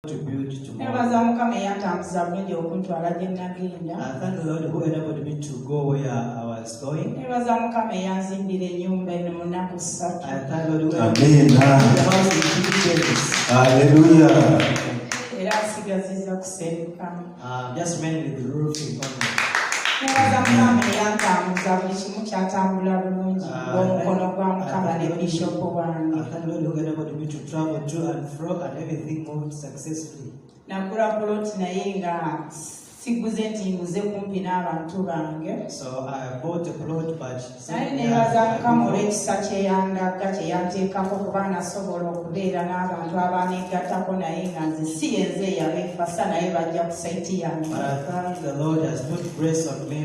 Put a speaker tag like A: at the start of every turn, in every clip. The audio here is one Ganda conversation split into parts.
A: to build tomorrow.
B: Nebaza Mukama eyantambuza bulungi okuntwala gye nagenda.
A: I thank the Lord who enabled me to go where I was going.
B: Nebaza Mukama eyanzimbira ennyumba eno mu nnaku 3.
A: I thank the Lord who
C: Amen.
A: the house in 2 days.
C: Hallelujah.
B: Era asigaziza kusereka.
A: Just mainly the roofing only.
B: Nebaza Mukama eyantambuza buli kimu kyatambula bulungi ng'omukono gwa Mukama ne Bishop wange.
A: I thank the Lord who enabled me to travel to and fro and everything moved successfully.
B: Nagula ploti naye nga siguze nti nguze kumpi n'abantu bange.
A: So I bought a plot but
B: naye nebaza Mukama olw'ekisa kyeyandaga kyeyanteekako kuba nasobola okubeera n'abantu abaneegattako naye nga nze si yenze eyabeefasa naye bajja ku saiti yange.
A: But I thank the Lord has put grace on me.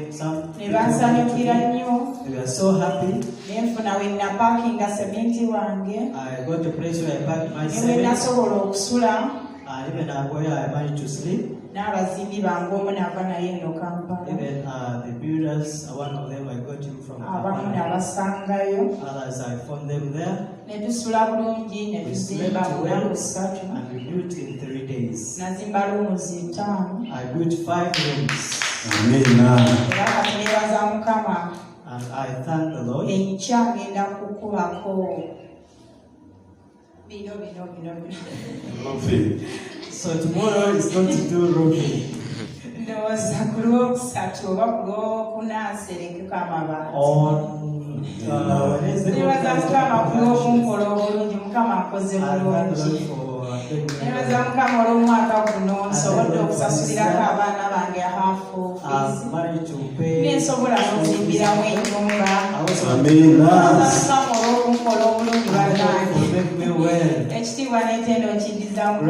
B: Ne bansanyukira nnyo.
A: We are so happy.
B: Ne nfuna we napaakinga sementi wange.
A: I got a place where I parked my
B: Ne we
A: cement.
B: nasobola okusula.
A: And even where I managed to sleep.
B: N'abazimbi bange omu nava naye nno Kampala.
A: Even the builders, one of them I got him from
B: Abamu
A: Kampala.
B: nabasangayo.
A: Others I found them there.
B: Ne tusula bulungi ne
A: We
B: tuzimba
A: slept
B: mu
A: well
B: nnaku 3.
A: and we built in 3 days.
B: Nazimba rooms 5.
A: I built 5 rooms.
C: Amen.
B: Era kati nebaza Mukama.
A: And I thank the Lord.
B: Enkya ngenda kukubako bino.
C: Lovely.
A: So tomorrow is going to do roofing.
B: Ndowooza ku Lwokusatu oba ku Lwokuna nserekeko amabaati.
A: On Wednesday.
B: Nebaza Mukama ku Lwokunkola obulungi. Mukama akoze
A: I thank the Lord
B: bulungi.
A: for doing
B: Nebaza Mukama olw'omwaka guno nsobodde okusasulirako abaana bange haafu fees.
A: I've managed to pay.
B: Nensobola n'okuzimbiramu ennyumba.
C: Amen.
B: Nebaza Mukama olw'okunkola obulungi bannange.
A: Make me well.
B: Ekitiibwa n'ettendo nkiddiza Mukama.